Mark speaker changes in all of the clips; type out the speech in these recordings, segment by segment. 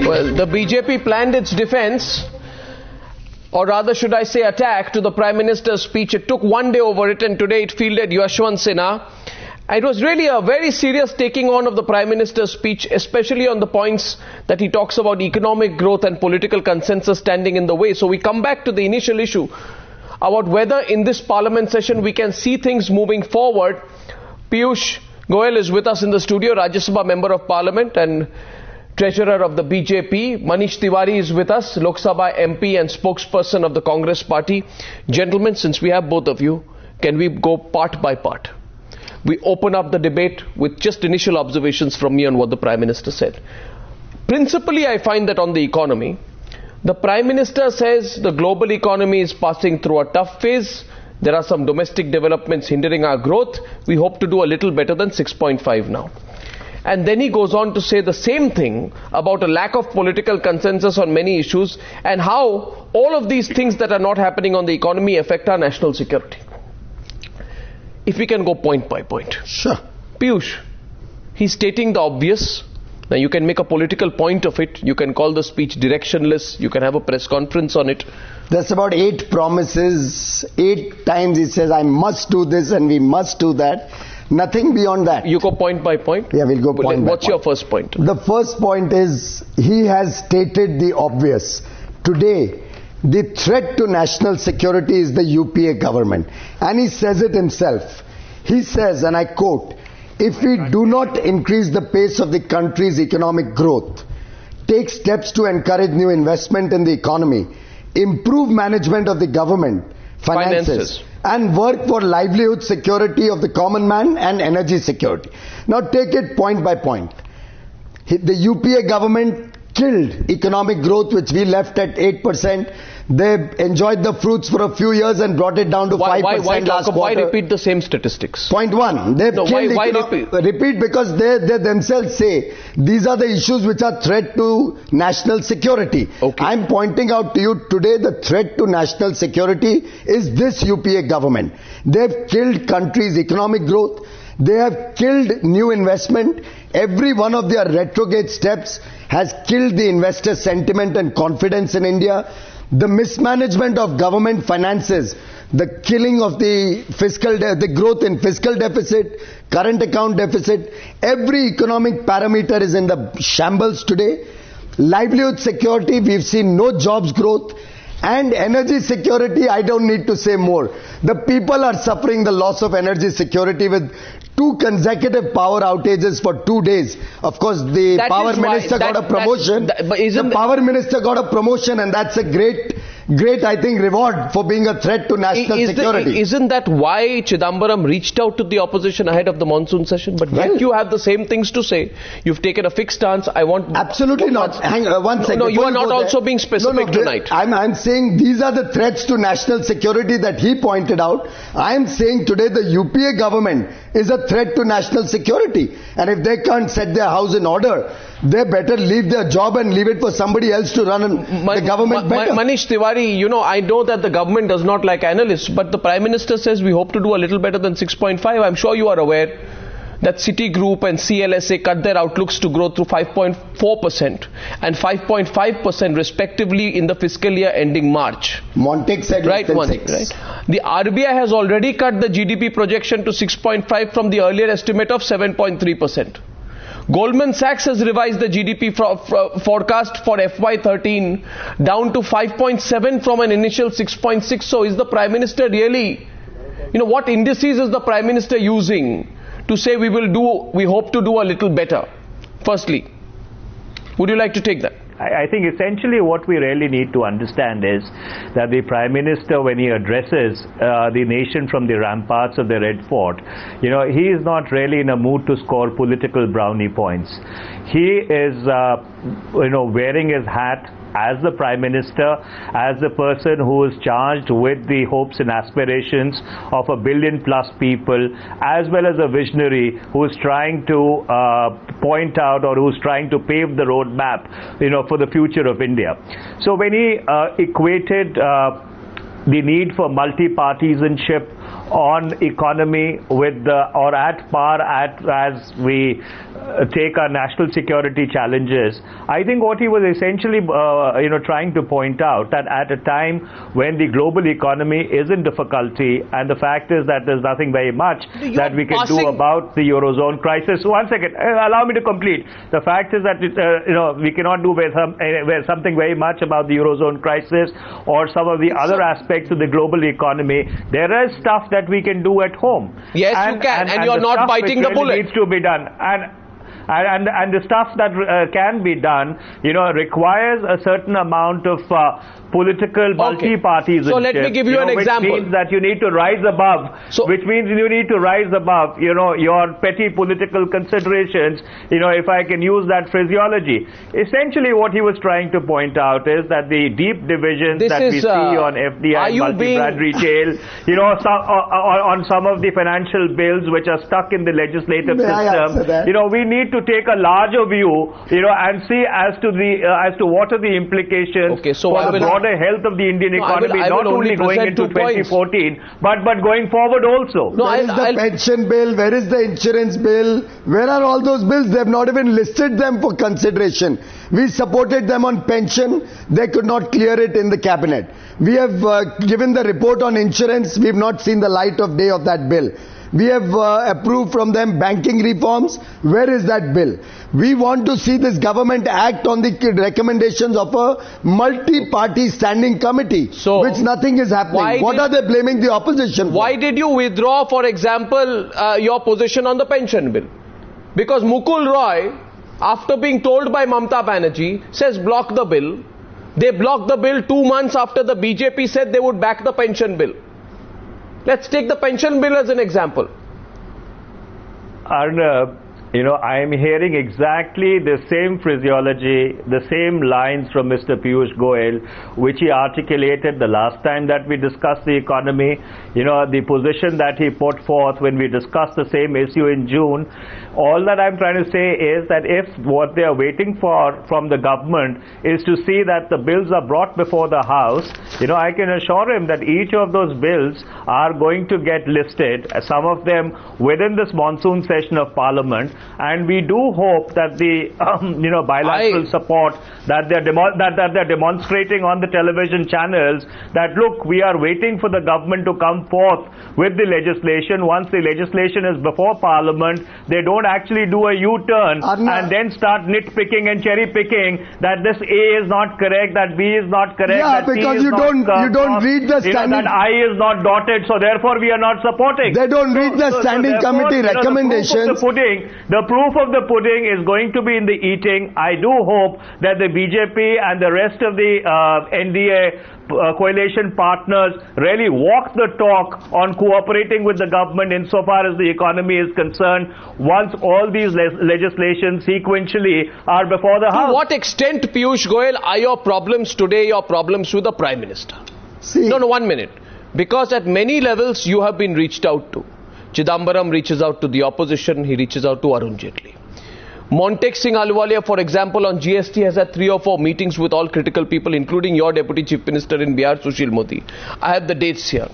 Speaker 1: Well, the BJP planned its defense, or rather should I say attack, to the Prime Minister's speech. It took one day over it, and today it fielded Yashwant Sinha. It was really a very serious taking on of the Prime Minister's speech, especially on the points that he talks about economic growth and political consensus standing in the way. So we come back to the initial issue about whether in this Parliament session we can see things moving forward. Piyush Goyal is with us in the studio, Rajya Sabha Member of Parliament and Treasurer of the BJP. Manish Tiwari is with us, Lok Sabha MP and spokesperson of the Congress Party. Gentlemen, since we have both of you, can we go part by part? We open up the debate with just initial observations from me on what the Prime Minister said. Principally, I find that on the economy, the Prime Minister says the global economy is passing through a tough phase. There are some domestic developments hindering our growth. We hope to do a little better than 6.5 now. And then he goes on to say the same thing about a lack of political consensus on many issues and how all of these things that are not happening on the economy affect our national security. If we can go point by point.
Speaker 2: Sure.
Speaker 1: Piyush, he's stating the obvious. Now you can make a political point of it. You can call the speech directionless. You can have a press conference on it.
Speaker 2: There's about 8 promises. 8 times he says, I must do this and we must do that. Nothing beyond that.
Speaker 1: You go point by point?
Speaker 2: Yeah, we'll go point by point.
Speaker 1: What's your first point?
Speaker 2: The first point is, he has stated the obvious. Today, the threat to national security is the UPA government. And he says it himself. He says, and I quote, if we do not increase the pace of the country's economic growth, take steps to encourage new investment in the economy, improve management of the government, finances, and work for livelihood security of the common man and energy security. Now take it point by point. The UPA government killed economic growth, which we left at 8%. They enjoyed the fruits for a few years and brought it down to 5% last quarter.
Speaker 1: Why repeat the same statistics?
Speaker 2: Point 1. They've killed
Speaker 1: why repeat?
Speaker 2: Because they themselves say these are the issues which are threat to national security.
Speaker 1: Okay.
Speaker 2: I'm pointing out to you today the threat to national security is this UPA government. They've killed country's economic growth. They have killed new investment. Every one of their retrograde steps has killed the investor sentiment and confidence in India. The mismanagement of government finances, the killing of the the growth in fiscal deficit, current account deficit, every economic parameter is in the shambles today. Livelihood security, we've seen no jobs growth. And energy security, I don't need to say more. The people are suffering the loss of energy security with 2 consecutive power outages for 2 days. Of course, the power minister got a promotion. The power minister got a promotion, and that's a great, I think, reward for being a threat to national security.
Speaker 1: Isn't that why Chidambaram reached out to the opposition ahead of the monsoon session? But yet you have the same things to say. You've taken a fixed stance. I want...
Speaker 2: Absolutely not. Hang on, 1 second.
Speaker 1: No, you are not also being specific tonight.
Speaker 2: I'm saying these are the threats to national security that he pointed out. I'm saying today the UPA government is a threat to national security. And if they can't set their house in order, they better leave their job and leave it for somebody else to run the government better.
Speaker 1: Manish Tiwari, you know, I know that the government does not like analysts, but the Prime Minister says we hope to do a little better than 6.5. I'm sure you are aware that Citigroup and CLSA cut their outlooks to grow through 5.4% and 5.5% respectively in the fiscal year ending March.
Speaker 2: Montek said
Speaker 1: right. The RBI has already cut the GDP projection to 6.5 from the earlier estimate of 7.3%. Goldman Sachs has revised the GDP forecast for FY13 down to 5.7 from an initial 6.6. So is the Prime Minister really, what indices is the Prime Minister using to say we hope to do a little better? Firstly, would you like to take that?
Speaker 3: I think essentially what we really need to understand is that the Prime Minister, when he addresses the nation from the ramparts of the Red Fort, he is not really in a mood to score political brownie points. He is, wearing his hat as the Prime Minister, as the person who is charged with the hopes and aspirations of 1 billion plus people, as well as a visionary who is trying to point out or who's trying to pave the roadmap, for the future of India. So when he equated the need for multi-partisanship on economy with or at par as we take our national security challenges. I think what he was essentially trying to point out that at a time when the global economy is in difficulty, and the fact is that there's nothing very much that we can do about the Eurozone crisis. One second, allow me to complete. The fact is that we cannot do something very much about the Eurozone crisis or some of the other aspects of the global economy. There is stuff that we can do at home.
Speaker 1: Yes, you can, and you're not biting the bullet.
Speaker 3: Needs to be done, and the stuff that can be done, requires a certain amount of political multi-partyism.
Speaker 1: So let me give you an example.
Speaker 3: Which means that you need to rise above. Which means you need to rise above, your petty political considerations. If I can use that phraseology. Essentially, what he was trying to point out is that the deep divisions that we see on FDI, multi-brand retail, on some of the financial bills which are stuck in the legislative system. We need to take a larger view, and see as to what are the implications for the broader health of the Indian economy, not only going into 2014, but going forward also.
Speaker 2: Where is the pension bill? Where is the insurance bill? Where are all those bills? They have not even listed them for consideration. We supported them on pension. They could not clear it in the cabinet. We have given the report on insurance. We have not seen the light of day of that bill. We have approved from them banking reforms. Where is that bill? We want to see this government act on the recommendations of a multi-party standing committee, which nothing is happening. What are they blaming the opposition for?
Speaker 1: Why did you withdraw, for example, your position on the pension bill? Because Mukul Roy, after being told by Mamta Banerjee, says block the bill. They blocked the bill 2 months after the BJP said they would back the pension bill. Let's take the pension bill as an example.
Speaker 3: Arnab, I am hearing exactly the same phraseology, the same lines from Mr. Piyush Goyal, which he articulated the last time that we discussed the economy. The position that he put forth when we discussed the same issue in June. All that I'm trying to say is that if what they are waiting for from the government is to see that the bills are brought before the House, I can assure him that each of those bills are going to get listed, some of them within this monsoon session of Parliament, and we do hope that the bilateral support that they're demonstrating on the television channels, that look, we are waiting for the government to come forth with the legislation. Once the legislation is before Parliament, they don't actually do a U-turn and then start nitpicking and cherry-picking that this A is not correct, that B is not correct, that
Speaker 2: because
Speaker 3: C is
Speaker 2: you don't read the standing...
Speaker 3: that I is not dotted, so therefore we are not supporting.
Speaker 2: They don't read the standing committee recommendations.
Speaker 3: The proof of the pudding is going to be in the eating. I do hope that the BJP and the rest of the NDA coalition partners really walk the talk on cooperating with the government insofar as the economy is concerned once all these legislations sequentially are before the House.
Speaker 1: To what extent, Piyush Goyal, are your problems today your problems with the Prime Minister? No, 1 minute. Because at many levels you have been reached out to. Chidambaram reaches out to the opposition, he reaches out to Arun Jaitley. Montek Singh Ahluwalia, for example, on GST has had 3 or 4 meetings with all critical people, including your Deputy Chief Minister in Bihar, Sushil Modi. I have the dates here.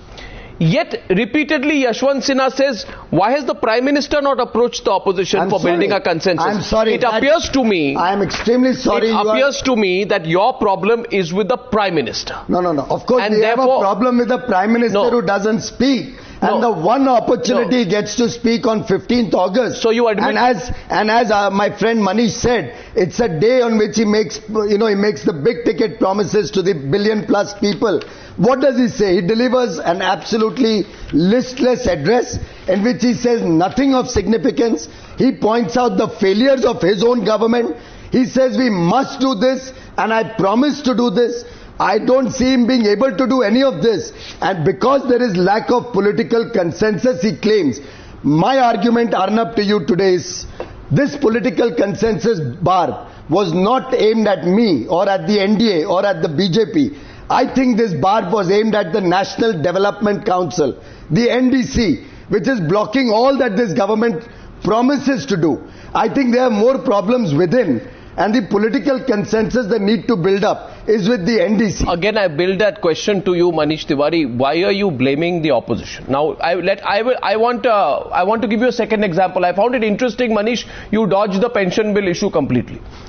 Speaker 1: Yet, repeatedly, Yashwant Sinha says, why has the Prime Minister not approached the opposition building a consensus?
Speaker 2: I'm sorry.
Speaker 1: It appears to me...
Speaker 2: I am extremely sorry.
Speaker 1: It appears to me that your problem is with the Prime Minister.
Speaker 2: No. Of course, we have a problem with the Prime Minister who doesn't speak. And the one opportunity gets to speak on 15th August.
Speaker 1: So you admit...
Speaker 2: And as my friend Manish said, it's a day on which he makes the big ticket promises to the billion-plus people. What does he say? He delivers an absolutely listless address in which he says nothing of significance. He points out the failures of his own government. He says we must do this and I promise to do this. I don't see him being able to do any of this. And because there is lack of political consensus, he claims. My argument, Arnab, to you today is this political consensus bar was not aimed at me or at the NDA or at the BJP. I think this bar was aimed at the National Development Council, the NDC, which is blocking all that this government promises to do. I think there are more problems within. and the political consensus they need to build up is with the NDC.
Speaker 1: Again, I build that question to you, Manish Tiwari. Why are you blaming the opposition? Now, I want to give you a second example. I found it interesting, Manish, you dodged the pension bill issue completely.